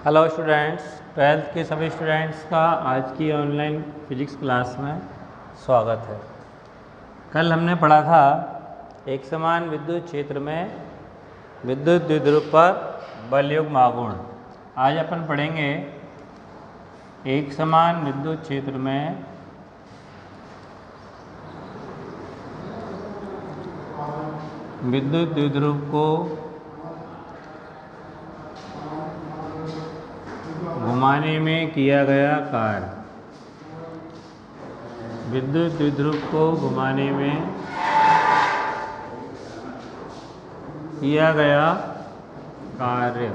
Hello students, twelfth के सभी students का आज की ऑनलाइन फिजिक्स क्लास में स्वागत है। कल हमने पढ़ा था एक समान विद्युत क्षेत्र में विद्युत द्विध्रुव पर बल युग्म आघूर्ण। आज अपन पढ़ेंगे एक समान विद्युत क्षेत्र में विद्युत द्विध्रुव को घुमाने में किया गया कार्य। विद्युत द्विध्रुव को घुमाने में किया गया कार्य।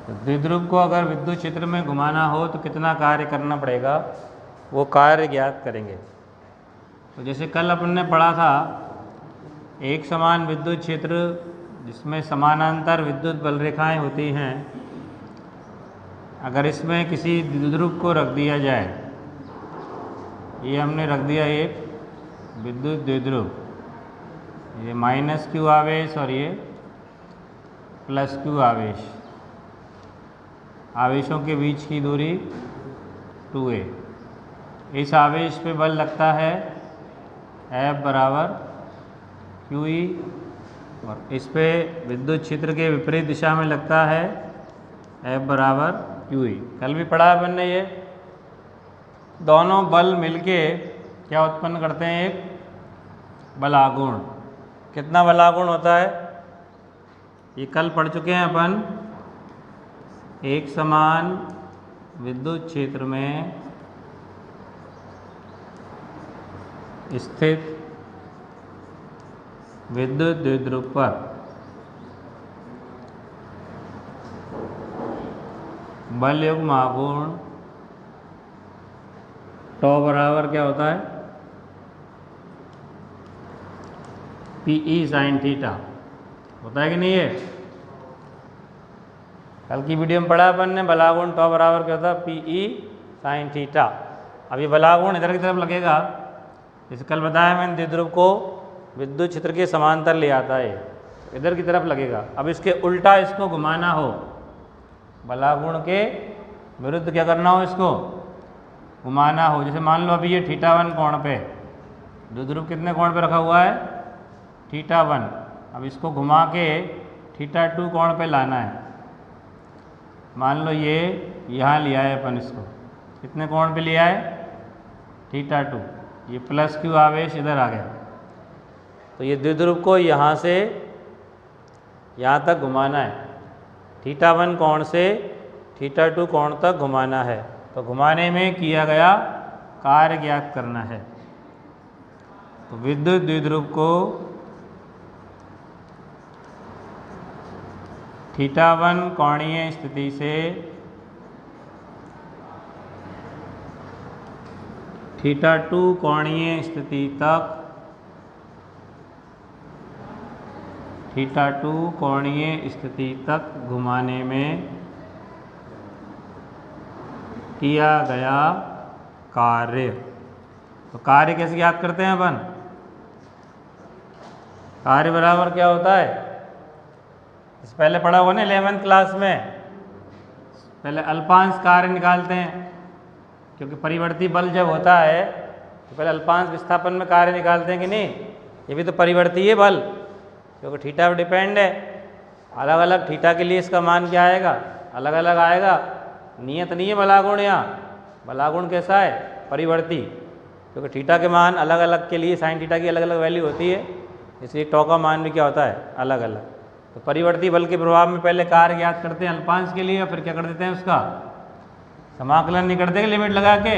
द्विध्रुव को अगर विद्युत क्षेत्र में घुमाना हो तो कितना कार्य करना पड़ेगा, वो कार्य ज्ञात करेंगे। तो जैसे कल अपन ने पढ़ा था एक समान विद्युत क्षेत्र जिसमें समानांतर विद्युत बल रेखाएं होती हैं, अगर इसमें किसी द्विध्रुव को रख दिया जाए, ये हमने रख दिया एक विद्युत द्विध्रुव, ये -q आवेश और ये +q आवेश, आवेशों के बीच की दूरी 2a। इस आवेश पे बल लगता है F बराबर QE और इस पे विद्युत क्षेत्र के विपरीत दिशा में लगता है F बराबर QE। कल भी पढ़ा अपन ने, ये दोनों बल मिलके क्या उत्पन्न करते हैं, एक बल आघूर्ण। कितना बल आघूर्ण होता है ये कल पढ़ चुके हैं अपन। एक समान विद्युत क्षेत्र में स्थित विद्युत द्विध्रुव पर बल युग्म आघूर्ण टॉ बराबर क्या होता है, PE sin थीटा होता है कि नहीं। है कल की वीडियो में पढ़ा अपन ने, बल आघूर्ण टॉ बराबर क्या होता है, PE sin थीटा। अब ये बल आघूर्ण इधर की तरफ लगेगा, जैसे कल बताया मैंने, द्विध्रुव को विद्युत क्षेत्र के समांतर ले आता है, इधर की तरफ लगेगा। अब इसके उल्टा इसको घुमाना हो, बल आघूर्ण के विरुद्ध क्या करना हो, इसको घुमाना हो। जैसे मान लो अभी ये θ1 कोण पे, द्विध्रुव कितने कोण पे रखा हुआ है, θ1। अब इसको घुमा के θ2 कोण पे लाना है। मान लो ये यहाँ लिया है अपन, इसको कितने कोण पे लिया है, θ2। ये +q आवेश इधर आ गया, तो ये द्विध्रुव को यहाँ से यहाँ तक घुमाना है, θ1 कोण से θ2 कोण तक घुमाना है। तो घुमाने में किया गया कार्य ज्ञात करना है। तो विद्युत द्विध्रुव को θ1 कोणीय स्थिति से θ2 कोणीय स्थिति तक, θ2 कोणीय स्थिति तक घुमाने में किया गया कार्य। तो कार्य कैसे याद करते हैं अपन, कार्य बराबर क्या होता है, इस पहले पढ़ा हुआ ना 11th क्लास में। पहले अल्पांश कार्य निकालते हैं, क्योंकि परिवर्ती बल जब होता है तो पहले अल्पांश विस्थापन में कार्य निकालते हैं कि नहीं। ये भी तो परिवर्ती है बल, क्योंकि थीटा पर डिपेंड है। अलग अलग थीटा के लिए इसका मान क्या आएगा, अलग अलग आएगा। नियत नहीं है बल आघूर्ण, यहाँ बल आघूर्ण कैसा है, परिवर्ती, क्योंकि थीटा के मान अलग अलग के लिए साइन थीटा की अलग अलग वैल्यू होती है, इसलिए टॉ का मान भी क्या होता है, अलग अलग। तो परिवर्ती बल के प्रभाव में पहले कार्य ज्ञात करते हैं अल्पांश के लिए, फिर क्या कर देते हैं, उसका समाकलन नहीं करते, लिमिट लगा के।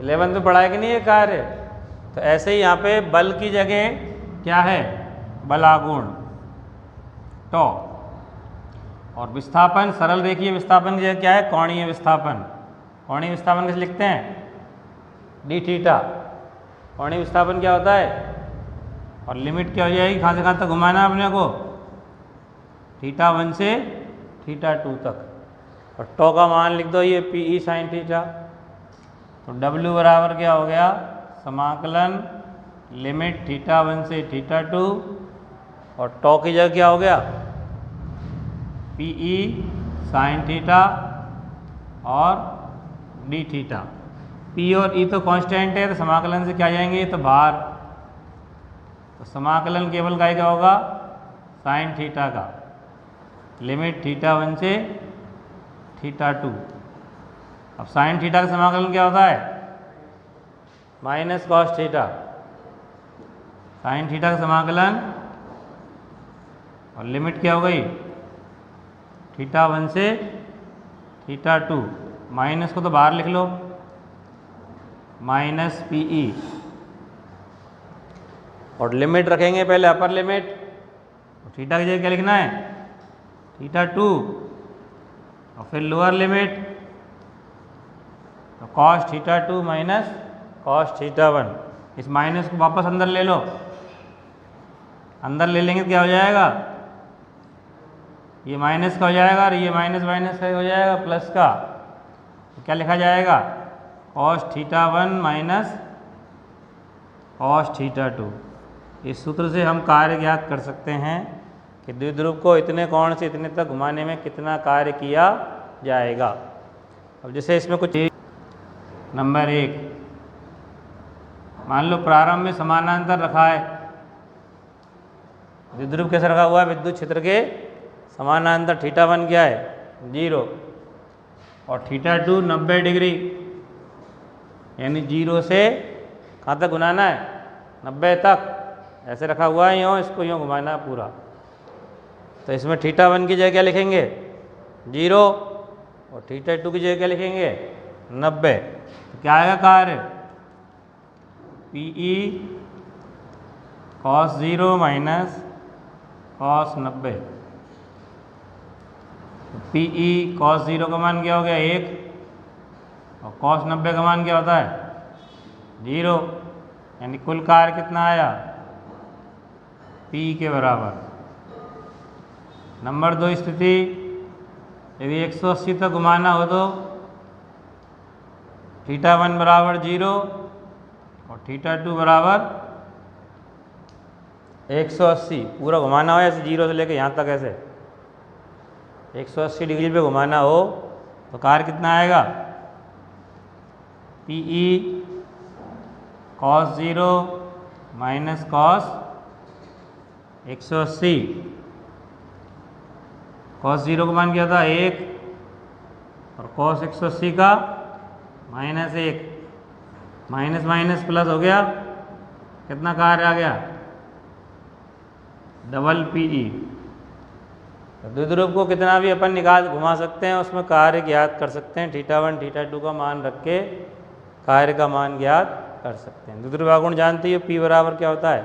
11th में पढ़ाया कि नहीं ये कार्य। तो ऐसे ही यहाँ पे बल की जगह क्या है, बल आघूर्ण टॉ, और विस्थापन सरल रेखीय विस्थापन की जगह क्या है, कोणीय विस्थापन। कोणीय विस्थापन कैसे लिखते हैं, dθ। कोणीय विस्थापन क्या होता है, और लिमिट क्या हो जाएगी, कहाँ से कहाँ तक घुमाना है अपने को, θ1 से θ2 तक। और टॉ का मान लिख दो, ये PE sin थीटा। तो W बराबर क्या हो गया, समाकलन लिमिट थीटा 1 से थीटा 2 और टॉ की जगह क्या हो गया पी ई साइन थीटा और डी थीटा। पी और ई तो कांस्टेंट है, तो समाकलन से क्या जाएंगे, तो बाहर, तो समाकलन केवल का ही क्या होगा साइन थीटा का, लिमिट थीटा 1 से थीटा 2। अब साइन थीटा का समाकलन क्या होता है minus cos theta, sine theta का समाकलन, और लिमिट क्या हो गई थीटा 1 से थीटा 2, माइनस को तो बाहर लिख लो, माइनस पी ई, और लिमिट रखेंगे पहले अपर लिमिट, और थीटा की जगह क्या लिखना है थीटा 2, और फिर लोअर लिमिट, तो cos theta 2 minus cos theta 1। इस माइनस को वापस अंदर ले लो, अंदर ले लेंगे तो क्या हो जाएगा, ये माइनस का हो जाएगा और ये माइनस माइनस का हो जाएगा प्लस का, तो क्या लिखा जाएगा cos theta 1 minus cos theta 2। इस सूत्र से हम कार्य ज्ञात कर सकते हैं कि द्विध्रुव को इतने कोण से इतने तक घुमाने में कितना कार्य किया जाएगा। अब जैसे इसमें कुछ नंबर 1, मान लो प्रारंभ में समानांतर रखा है, द्विध्रुव कैसे रखा हुआ है विद्युत क्षेत्र के समानांतर, थीटा 1 क्या है 0 और थीटा 2 90 डिग्री, यानी 0 से कहाँ तक घुमाना है 90 तक, ऐसे रखा हुआ है, यूँ इसको यूँ घुमाना है पूरा। तो इसमें थीटा 1 की जगह क्या लिखेंगे 0 और थीटा 2 की जगह क्या लिखेंगे 90। तो क्या आएगा कार्य P E cos 0 minus cos 90। P E cos 0 का मान क्या हो गया 1 और कॉस 90 का मान क्या होता है 0, यानी कुल कार्य कितना आया पी के बराबर। नंबर 2 स्थिति, यदि 180 तक घुमाना हो तो थीटा 1 बराबर 0 और थीटा 2 बराबर 180, पूरा घुमाना हो ऐसे 0 से लेकर यहाँ तक ऐसे 180 डिग्री पे घुमाना हो तो कार्य कितना आएगा P E cos 0 minus cos 180। Cos 0 का मान क्या था 1 और कॉस 180 का -1, माइनस माइनस प्लस हो गया, कितना कार्य आ गया डबल पी ई। द्विध्रुव को कितना भी अपन निकाल घुमा सकते हैं, उसमें कार्य ज्ञात कर सकते हैं, थीटा 1 थीटा 2 का मान रख के कार्य का मान ज्ञात कर सकते हैं। द्विध्रुव आघूर्ण जानती है P बराबर क्या होता है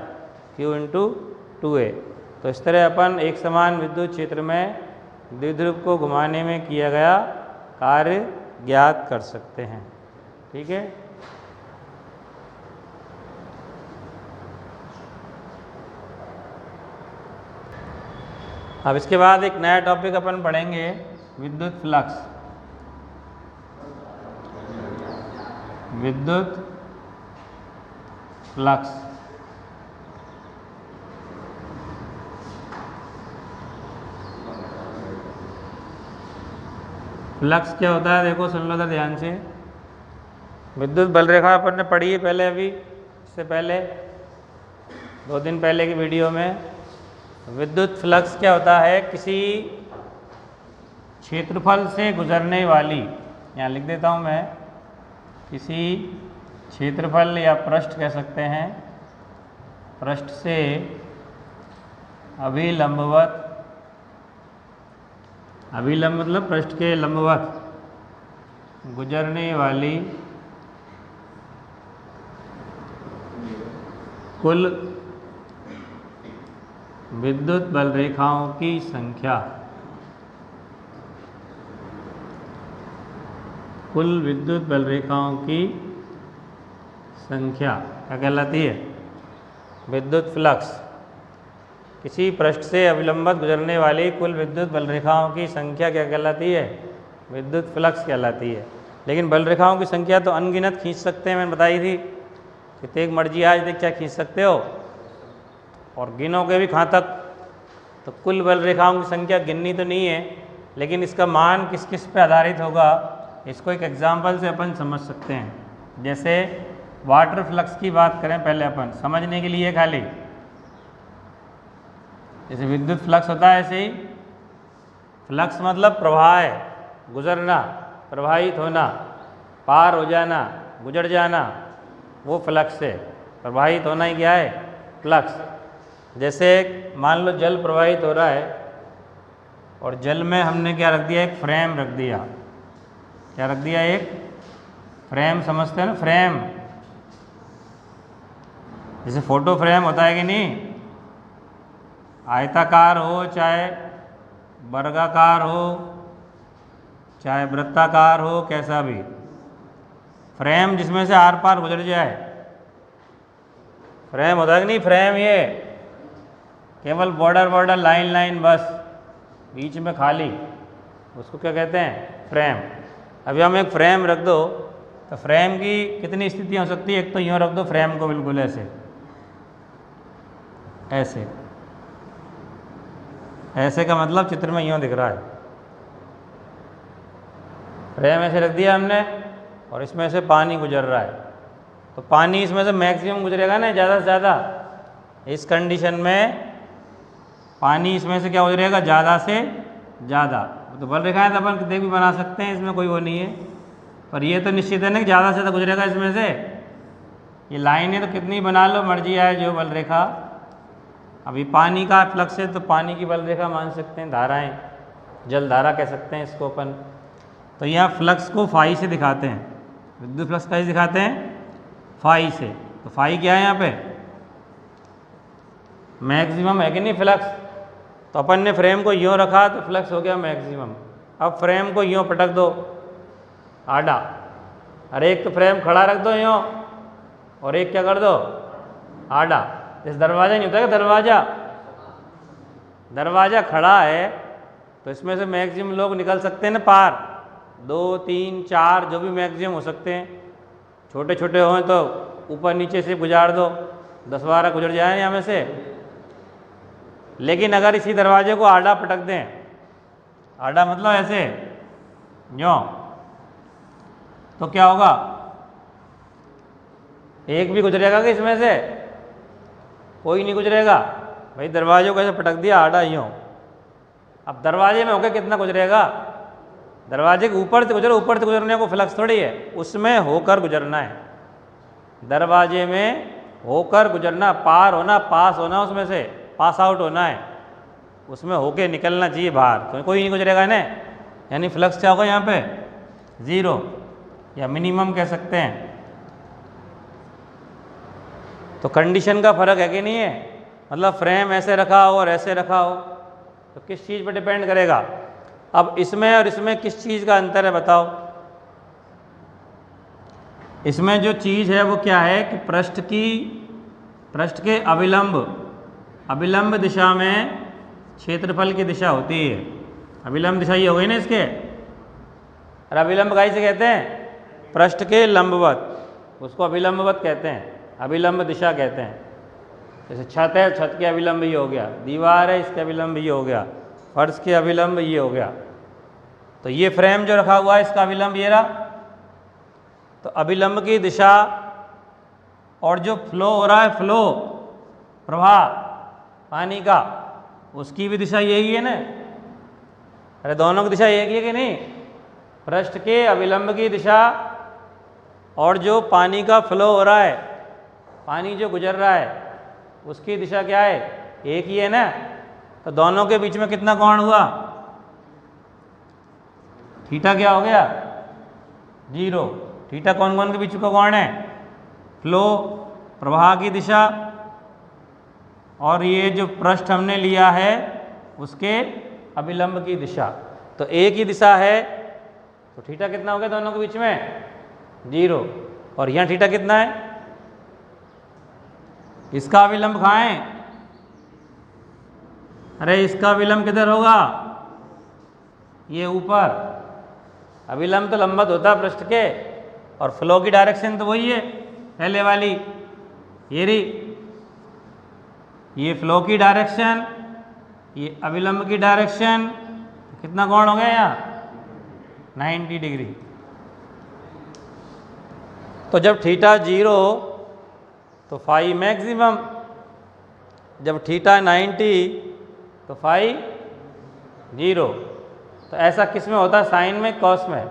Q × 2A। तो इस तरह अपन एक समान विद्युत क्षेत्र में द्विध्रुव को घुमाने में किया गया कार्य ज्ञात कर सकते हैं। ठीक है, अब इसके बाद एक नया टॉपिक अपन पढ़ेंगे विद्युत फ्लक्स। विद्युत फ्लक्स फ्लक्स क्या होता है देखो सुन लो तो ध्यान से। विद्युत बल रेखा अपन ने पढ़ी है पहले, अभी इससे पहले 2 दिन पहले की वीडियो में। विद्युत फ्लक्स क्या होता है, किसी क्षेत्रफल से गुजरने वाली, यहाँ लिख देता हूँ मैं, किसी क्षेत्रफल या पृष्ठ कह सकते हैं, पृष्ठ से अभिलंबवत, अभिलंब मतलब पृष्ठ के लंबवत गुजरने वाली कुल विद्युत बल रेखाओं की संख्या, कुल विद्युत बल रेखाओं की संख्या क्या कहलाती है विद्युत फ्लक्स। किसी पृष्ठ से अभिलंबित गुजरने वाली कुल विद्युत बल रेखाओं की संख्या क्या कहलाती है विद्युत फ्लक्स कहलाती है। लेकिन बल रेखाओं की संख्या तो अनगिनत खींच सकते हैं, मैंने बताई थी, कितने मर्जी आज तक क्या खींच सकते हो, और गिनोगे भी कहाँ तक। तो कुल बल रेखाओं की संख्या गिननी तो नहीं है, लेकिन इसका मान किस किस पे आधारित होगा इसको एक एग्जाम्पल से अपन समझ सकते हैं। जैसे वाटर फ्लक्स की बात करें पहले अपन समझने के लिए खाली, जैसे विद्युत फ्लक्स होता है ऐसे ही फ्लक्स मतलब प्रवाह है, गुजरना, प्रवाहित होना, पार हो जाना, गुजर जाना, वो फ्लक्स है। प्रवाहित होना ही क्या है, फ्लक्स। जैसे मान लो जल प्रवाहित हो रहा है और जल में हमने क्या रख दिया, एक फ्रेम रख दिया। क्या रख दिया, एक फ्रेम, समझते हैं ना फ्रेम, जैसे फोटो फ्रेम होता है कि नहीं, आयताकार हो चाहे वर्गाकार हो चाहे वृत्ताकार हो, कैसा भी फ्रेम जिसमें से आर पार गुजर जाए, फ्रेम होता है कि नहीं। फ्रेम ये केवल बॉर्डर बॉर्डर लाइन लाइन बस, बीच में खाली, उसको क्या कहते हैं, फ्रेम। अभी हम एक फ्रेम रख दो तो फ्रेम की कितनी स्थितियाँ हो सकती है, एक तो यूँ रख दो फ्रेम को बिल्कुल ऐसे, ऐसे ऐसे का मतलब चित्र में यूँ दिख रहा है, फ्रेम ऐसे रख दिया हमने और इसमें से पानी गुजर रहा है, तो पानी इसमें से मैक्सिमम गुजरेगा ना, ज़्यादा से ज़्यादा। इस कंडीशन में पानी इसमें से क्या गुजरेगा, ज़्यादा से ज़्यादा। तो बल रेखाएं तो अपन कितने भी बना सकते हैं, इसमें कोई वो नहीं है, पर ये तो निश्चित है ना कि ज़्यादा से ज़्यादा गुजरेगा इसमें से। ये लाइन है तो कितनी बना लो, मर्जी आए जो बल रेखा। अभी पानी का फ्लक्स है तो पानी की बल रेखा मान सकते हैं, धाराएं, जल धारा कह सकते हैं इसको अपन। तो यहाँ फ्लक्स को फाई से दिखाते हैं, विद्युत फ्लक्स कैसे दिखाते हैं, फाई से। तो फाई क्या है यहाँ पे, मैक्सिमम है कि नहीं फ्लक्स। तो अपन ने फ्रेम को यूँ रखा तो फ्लक्स हो गया मैक्सिमम। अब फ्रेम को यूँ पटक दो आड़ा, अरे एक तो फ्रेम खड़ा रख दो यूँ और एक क्या कर दो, आड़ा। जैसे दरवाज़ा नहीं होता है, दरवाज़ा खड़ा है तो इसमें से मैक्सिमम लोग निकल सकते हैं ना पार, 2 3 4 जो भी मैक्सिमम हो सकते हैं। छोटे छोटे हों तो ऊपर नीचे से गुजार दो, 10 12 गुजर जाए यहाँ में से। लेकिन अगर इसी दरवाजे को आड़ा पटक दें, आड़ा मतलब ऐसे यूँ, तो क्या होगा, एक भी गुजरेगा कि इसमें से, कोई नहीं गुजरेगा। भाई दरवाजे को ऐसे पटक दिया आड़ा यूँ, अब दरवाजे में होकर कितना गुजरेगा, दरवाजे के ऊपर से गुजरे, ऊपर से गुजरने को फ्लक्स थोड़ी है, उसमें होकर गुजरना है, दरवाजे में होकर गुजरना, पार होना, पास होना, उसमें से पास आउट होना है, उसमें होके निकलना चाहिए बाहर, तो कोई नहीं गुजरेगा ना। यानी फ्लक्स क्या होगा यहाँ पे, 0 या मिनिमम कह सकते हैं। तो कंडीशन का फर्क है कि नहीं है, मतलब फ्रेम ऐसे रखा हो और ऐसे रखा हो, तो किस चीज़ पर डिपेंड करेगा। अब इसमें और इसमें किस चीज़ का अंतर है बताओ। इसमें जो चीज़ है वो क्या है कि पृष्ठ के अभिलंब दिशा में क्षेत्रफल की दिशा होती है। अभिलंब दिशा ये हो गई ना इसके, और अभिलंब कैसे कहते हैं, पृष्ठ के लंबवत, उसको अभिलंबवत कहते हैं, अभिलंब दिशा कहते हैं। जैसे छत है, छत के अभिलंब ये हो गया, दीवार है इसके अभिलंब ये हो गया, फर्श के अभिलंब ये हो गया। तो ये फ्रेम जो रखा हुआ है इसका अभिलंब ये रहा। तो अभिलंब की दिशा और जो फ्लो हो रहा है, फ्लो प्रवाह पानी का, उसकी भी दिशा यही है ना। अरे दोनों की दिशा एक ही है कि नहीं, पृष्ठ के अभिलंब की दिशा और जो पानी का फ्लो हो रहा है, पानी जो गुजर रहा है, उसकी दिशा क्या है, एक ही है ना। तो दोनों के बीच में कितना कोण हुआ, थीटा क्या हो गया, 0। थीटा कौन कौन के बीच का कोण है, फ्लो प्रवाह की दिशा और ये जो पृष्ठ हमने लिया है उसके अभिलंब की दिशा। तो एक ही दिशा है तो थीटा कितना हो गया दोनों के बीच में, 0। और यहाँ थीटा कितना है, इसका अभिलंब कहाँ है, अरे इसका अभिलंब किधर होगा, ये ऊपर। अभिलंब तो लंबवत होता है पृष्ठ के, और फ्लो की डायरेक्शन तो वही है पहले वाली, ये रही, ये फ्लो की डायरेक्शन, ये अविलंब की डायरेक्शन, कितना कोण हो गया यहाँ 90 डिग्री। तो जब थीटा 0 तो फाई मैक्सिमम, जब थीटा 90 तो फाई 0। तो ऐसा किस में होता है, साइन में, कॉस में?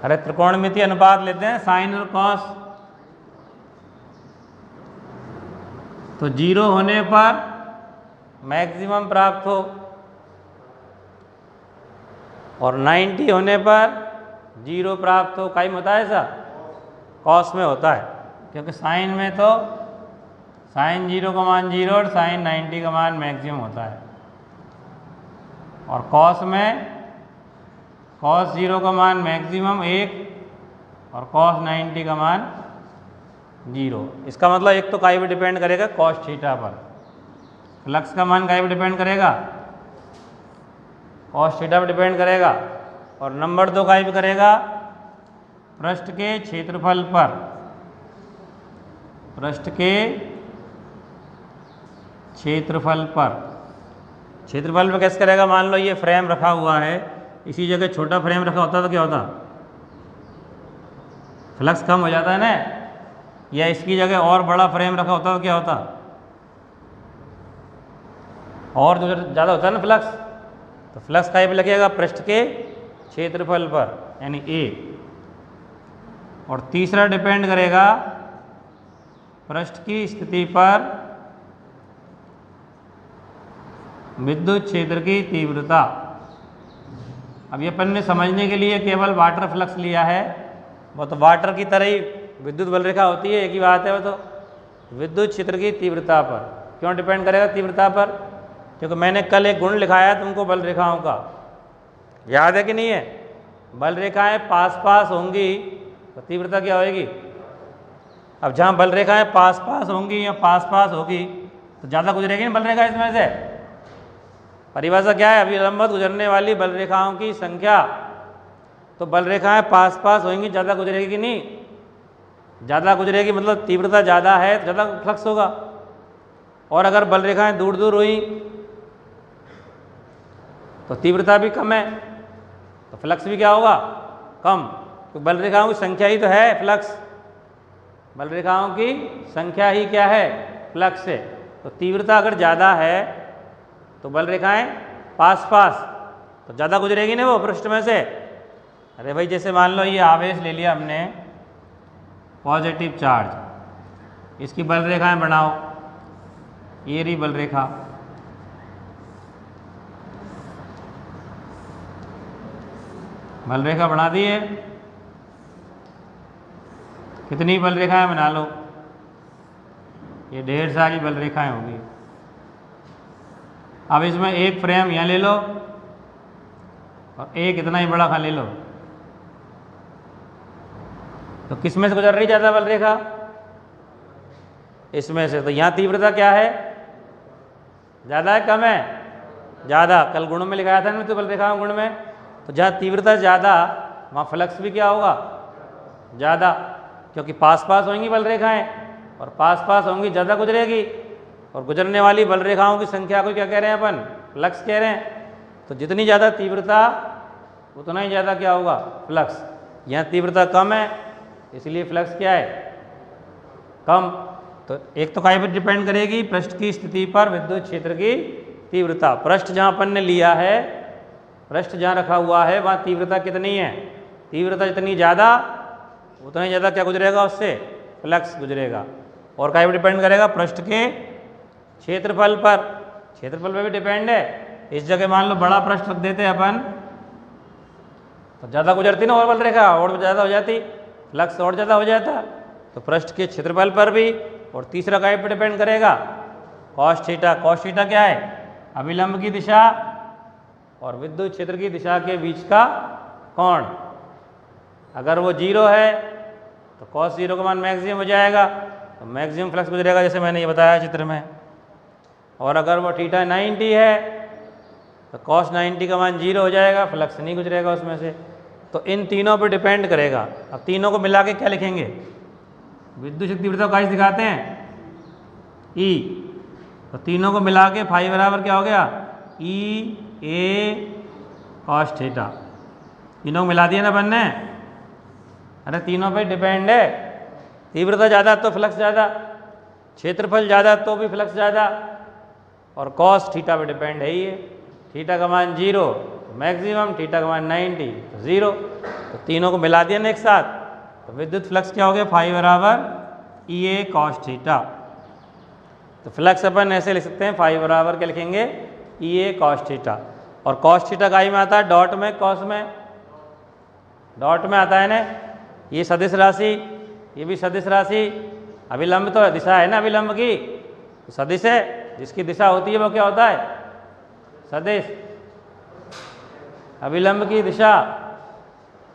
अरे त्रिकोणमितीय अनुपात लेते हैं साइन और कॉस। तो 0 होने पर मैक्सिमम प्राप्त हो और 90 होने पर 0 प्राप्त हो। काई में होता है ऐसा? कॉस में होता है, क्योंकि साइन में तो साइन 0 का मान 0 और साइन 90 का मान मैक्सिमम होता है, और कॉस में कॉस 0 का मान मैक्सिमम 1 और कॉस 90 का मान 0। इसका मतलब एक तो काई पे डिपेंड करेगा कॉस थीटा पर, फ्लक्स का मान काई पे डिपेंड करेगा, कॉस थीटा पर डिपेंड करेगा, और नंबर 2 काई पे करेगा, पृष्ठ के क्षेत्रफल पर। पृष्ठ के क्षेत्रफल पर, क्षेत्रफल में कैसे करेगा? मान लो ये फ्रेम रखा हुआ है, इसी जगह छोटा फ्रेम रखा होता तो क्या होता? फ्लक्स कम हो जाता है ना। या इसकी जगह और बड़ा फ्रेम रखा होता तो क्या होता? और जो ज़्यादा होता है ना फ्लक्स, तो फ्लक्स कहीं पे लगेगा? पृष्ठ के क्षेत्रफल पर, यानी ए। और तीसरा डिपेंड करेगा पृष्ठ की स्थिति पर विद्युत क्षेत्र की तीव्रता। अब ये अपन ने समझने के लिए केवल वाटर फ्लक्स लिया है, वो तो वाटर की तरह ही विद्युत बल रेखा होती है, एक ही बात है। वो तो विद्युत क्षेत्र की तीव्रता पर क्यों डिपेंड करेगा? तीव्रता पर, क्योंकि मैंने कल एक गुण लिखाया तुमको बल रेखाओं का, याद है कि नहीं है? बल रेखाएं पास पास होंगी तो तीव्रता क्या होगी? अब जहाँ बल रेखाएं पास पास होंगी या पास पास होगी तो ज़्यादा गुजरेगी ना बल रेखा इसमें से। परिभाषा क्या है? अभिलंबत गुजरने वाली बल रेखाओं की संख्या। तो बल रेखाएं पास पास होंगी, ज़्यादा गुजरेगी कि नहीं? ज़्यादा गुजरेगी, मतलब तीव्रता ज़्यादा है तो ज़्यादा फ्लक्स होगा। और अगर बल रेखाएं दूर दूर हुई तो तीव्रता भी कम है, तो फ्लक्स भी क्या होगा? कम। तो बल रेखाओं की संख्या ही तो है फ्लक्स, बल रेखाओं की संख्या ही क्या है? फ्लक्स है। तो तीव्रता अगर ज़्यादा है तो बल रेखाएं पास पास, तो ज़्यादा गुजरेगी ना वो पृष्ठ में से। अरे भाई जैसे मान लो ये आवेश ले लिया हमने, पॉजिटिव चार्ज, इसकी बल रेखाएं बनाओ। ये रही बल रेखा, बल रेखा बना दी है। कितनी बल रेखाएं बना लो? ये ढेर सारी बल रेखाएं होंगी। अब इसमें एक फ्रेम यहाँ ले लो और एक इतना ही बड़ा खा ले लो, तो किस में से गुजर रही ज़्यादा बल रेखा? इसमें से। तो यहाँ तीव्रता क्या है? ज़्यादा है कम है? ज़्यादा। कल गुण में लिखाया था ना तो बल रेखा गुण में, तो जहाँ तीव्रता ज़्यादा वहाँ फ्लक्स भी क्या होगा? ज़्यादा, क्योंकि पास पास होंगी बल रेखाएं, और पास पास होंगी ज़्यादा गुजरेगी। और गुजरने वाली बल रेखाओं की संख्या को क्या कह रहे हैं अपन? फ्लक्स कह रहे हैं। तो जितनी ज़्यादा तीव्रता उतना ही ज़्यादा क्या होगा? फ्लक्स। यहाँ तीव्रता कम है इसलिए फ्लक्स क्या है? कम। तो एक तो काय पर डिपेंड करेगी? पृष्ठ की स्थिति पर विद्युत क्षेत्र की तीव्रता। पृष्ठ जहाँ अपन ने लिया है, पृष्ठ जहाँ रखा हुआ है वहाँ तीव्रता कितनी है? तीव्रता जितनी ज़्यादा उतना ही ज़्यादा क्या गुजरेगा? उससे फ्लक्स गुजरेगा। और काय पर डिपेंड करेगा? पृष्ठ के क्षेत्रफल पर। क्षेत्रफल पर भी डिपेंड है। इस जगह मान लो बड़ा पृष्ठ रख देते अपन तो ज़्यादा गुजरती ना और बल रेखा, और ज़्यादा हो जाती, फ्लक्स और ज़्यादा हो जाता। तो पृष्ठ के क्षेत्रफल पर भी। और तीसरा काय पर डिपेंड करेगा? Cos theta. कॉस थीटा क्या है? अभिलंब की दिशा और विद्युत क्षेत्र की दिशा के बीच का कोण। अगर वो 0 है तो कॉस 0 का मान मैक्सिमम हो जाएगा, तो मैक्सिमम फ्लक्स गुजरेगा, जैसे मैंने ये बताया चित्र में। और अगर वो थीटा 90 है तो कॉस 90 का मान 0 हो जाएगा, फ्लक्स नहीं गुजरेगा उसमें से। तो इन तीनों पर डिपेंड करेगा। अब तीनों को मिला के क्या लिखेंगे? विद्युत शक्ति तीव्रता का दिखाते हैं E, तो तीनों को मिला के फाई बराबर क्या हो गया? E A cos theta. तीनों को मिला दिया ना बनने। अरे तीनों पे डिपेंड है, तीव्रता ज़्यादा तो फ्लक्स ज़्यादा, क्षेत्रफल ज़्यादा तो भी फ्लक्स ज़्यादा, और कॉस थीटा पे डिपेंड है ही है। थीटा का मान 0 मैक्सिमम, थीटा का मान 90 तो 0। तो तीनों को मिला दिया ना एक साथ, तो विद्युत फ्लक्स क्या हो गया? फाई बराबर ई ए कॉस थीटा। तो फ्लक्स अपन ऐसे लिख सकते हैं, फाई बराबर क्या लिखेंगे? ई ए कॉस थीटा। और कॉस थीटा का ही में आता है डॉट में, कॉस में, डॉट में आता है ना। ये सदिश राशि, ये भी सदिश राशि, अभिलंब तो दिशा है ना अभिलंब की, तो सदिश है, जिसकी दिशा होती है वो क्या होता है? सदिश। अभिलंब की दिशा,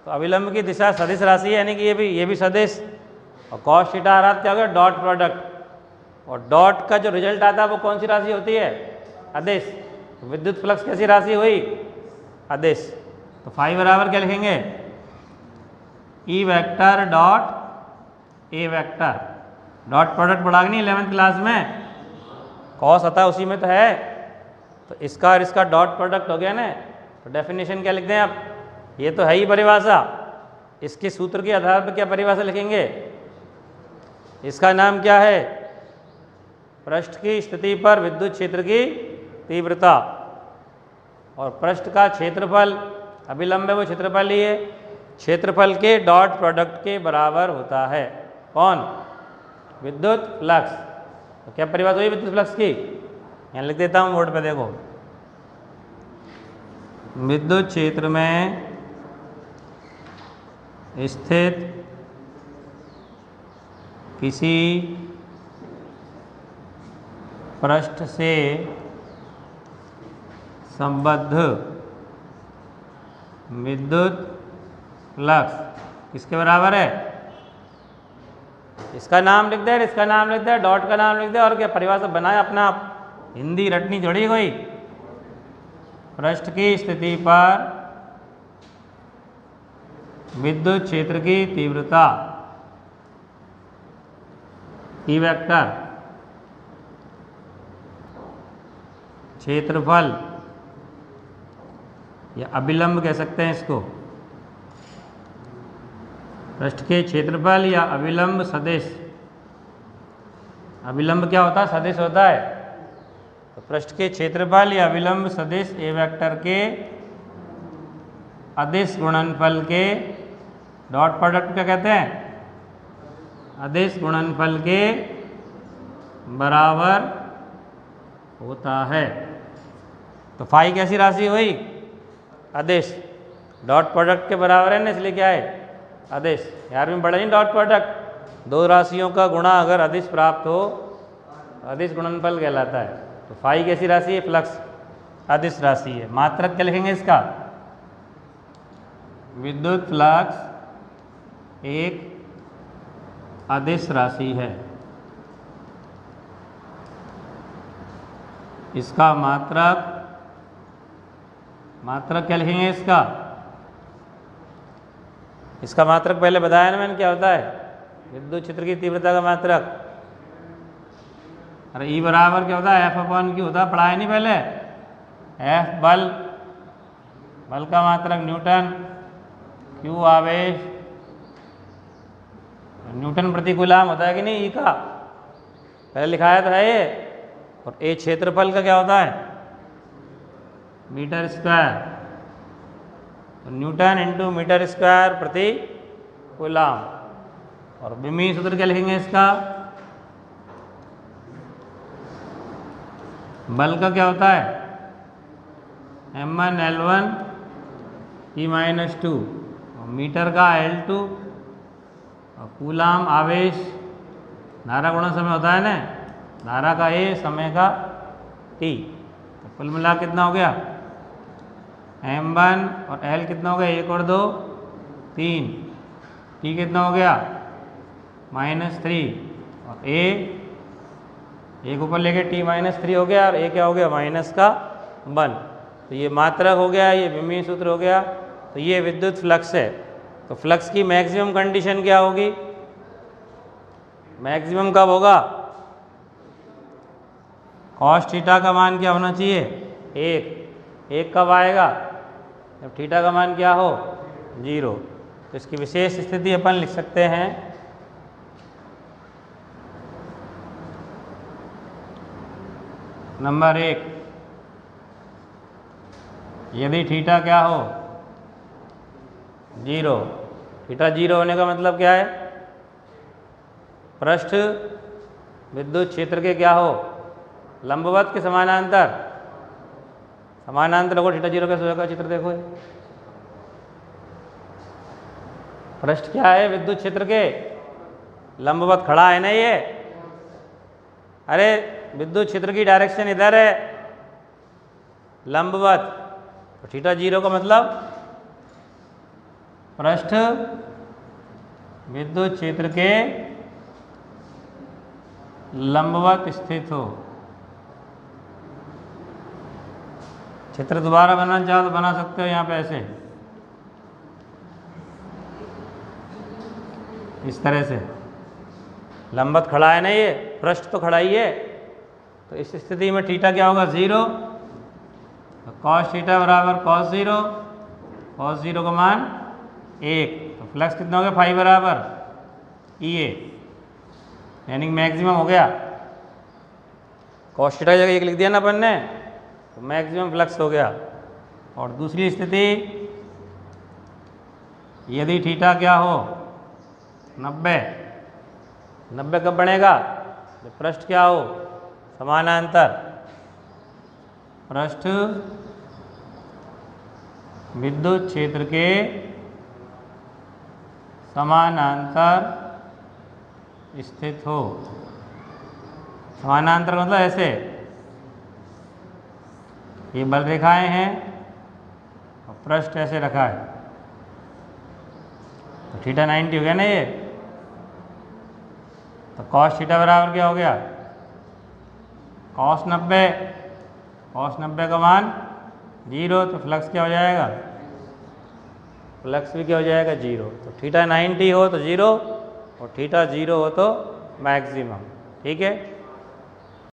तो अभिलंब की दिशा सदिश राशि है, यानी कि ये भी सदिश। और कॉस थीटा आ रहा क्या हो गया? Dot product. और डॉट का जो रिजल्ट आता है वो कौन सी राशि होती है? अदिश। तो विद्युत फ्लक्स कैसी राशि हुई? अदिश। तो फाई बराबर क्या लिखेंगे? E vector dot A vector. Dot product पढ़ा नहीं 11th क्लास में? कॉस आता है उसी में तो है। तो इसका और इसका डॉट प्रोडक्ट हो गया ना। तो डेफिनेशन क्या लिख दें आप? ये तो है ही परिभाषा। इसके सूत्र के आधार पर क्या परिभाषा लिखेंगे? इसका नाम क्या है? पृष्ठ की स्थिति पर विद्युत क्षेत्र की तीव्रता। और पृष्ठ का क्षेत्रफल, अभिलंब है वो क्षेत्रफल ही है, क्षेत्रफल के डॉट प्रोडक्ट के बराबर होता है। कौन? विद्युत फ्लक्स। तो क्या परिभाषा हुई विद्युत फ्लक्स की? यहाँ लिख देता हूँ बोर्ड पे, देखो। विद्युत क्षेत्र में स्थित किसी पृष्ठ से संबद्ध विद्युत फ्लक्स किसके बराबर है? इसका नाम लिख दे, इसका नाम लिख दे, डॉट का नाम लिख दे, और क्या परिभाषा बनाए अपना आप। हिंदी रटनी थोड़ी कोई। पृष्ठ की स्थिति पर विद्युत क्षेत्र की तीव्रता ई वेक्टर क्षेत्रफल, या अभिलंब कह सकते हैं इसको। पृष्ठ के क्षेत्रफल या अभिलंब सदिश। अभिलंब क्या होता है? सदिश होता है। तो पृष्ठ के क्षेत्रफल या अभिलंब सदिश ए वेक्टर के अदिश गुणनफल के डॉट प्रोडक्ट क्या कहते हैं? अदिश गुणनफल के बराबर होता है। तो फाई कैसी राशि हुई? अदिश। डॉट प्रोडक्ट के बराबर है ना, इसलिए क्या है? अदिश। यार में बड़ा नहीं डॉट प्रोडक्ट, दो राशियों का गुणा अगर अदिश प्राप्त हो, अदिश गुणनफल कहलाता है। तो फाई कैसी राशि है? फ्लक्स अदिश राशि है। मात्रक क्या लिखेंगे इसका? विद्युत फ्लक्स एक अदिश राशि है। इसका मात्रक क्या लिखेंगे इसका? इसका मात्रक पहले बताया ना मैंने, क्या होता है? विद्युत क्षेत्र की तीव्रता का मात्रक। अरे ई बराबर क्या होता है? एफ अपॉन क्यू होता है, पढ़ाया नहीं पहले? एफ बल, बल का मात्रक न्यूटन, क्यू आवेश, न्यूटन प्रति कूलाम होता है कि नहीं? ई का पहले लिखाया तो है ये। और ए क्षेत्रफल का क्या होता है? Metre square. तो न्यूटन इंटू मीटर स्क्वायर प्रति कूलाम। और विमीय सूत्र क्या लिखेंगे इसका? बल का क्या होता है? m1 L1 E-2, और मीटर का L2, और कूलाम आवेश, धारा गुणा समय होता है ना, धारा का A, समय का T। तो कुल मिला कितना हो गया? m1 और L कितना हो गया? 1 और 2 3। T कितना हो गया? -3। और A एक ऊपर लेके T -3 हो गया, और A क्या हो गया? -1। तो ये मात्रक हो गया, ये विमीय सूत्र हो गया, तो ये विद्युत फ्लक्स है। तो फ्लक्स की मैक्सिमम कंडीशन क्या होगी? मैक्सिमम कब होगा? कॉस थीटा का मान क्या होना चाहिए? 1 कब आएगा? जब थीटा का मान क्या हो? 0। तो इसकी विशेष स्थिति अपन लिख सकते हैं नंबर 1, यदि थीटा क्या हो? 0। थीटा 0 होने का मतलब क्या है? पृष्ठ विद्युत क्षेत्र के क्या हो? लंबवत के समानांतर? समानांतर होगा। थीटा 0 कैसे होगा? चित्र देखो। पृष्ठ क्या है विद्युत क्षेत्र के? लंबवत खड़ा है ना ये। अरे विद्युत क्षेत्र की डायरेक्शन इधर है, लंबवत। तो थीटा 0 का मतलब पृष्ठ विद्युत क्षेत्र के लंबवत स्थित हो। चित्र दोबारा बनाना चाहो तो बना सकते हो यहाँ पे ऐसे, इस तरह से। लंबवत खड़ा है ना ये, पृष्ठ तो खड़ा ही है। तो इस स्थिति में थीटा क्या होगा? 0। तो कॉस थीटा बराबर कॉस 0, कॉस 0 का मान 1। तो फ्लक्स कितना हो गया? फाई बराबर EA, यानी मैक्सिमम हो गया। कॉस थीटा की जगह 1 लिख दिया ना अपन ने, तो मैक्सिमम फ्लक्स हो गया। और दूसरी स्थिति, यदि थीटा क्या हो? 90 कब बनेगा? जब पृष्ठ क्या हो? समानांतर। पृष्ठ विद्युत क्षेत्र के समानांतर स्थित हो। समानांतर मतलब ऐसे, ये बल रेखाएं हैं और पृष्ठ ऐसे रखा है। तो थीटा 90 हो गया ना ये। तो कॉस थीटा बराबर क्या हो गया? कॉस 90, कॉस 90 का मान 0। तो फ्लक्स क्या हो जाएगा? फ्लक्स भी क्या हो जाएगा? 0। तो थीटा 90 हो तो 0 और थीटा 0 हो तो मैक्सिमम। ठीक है।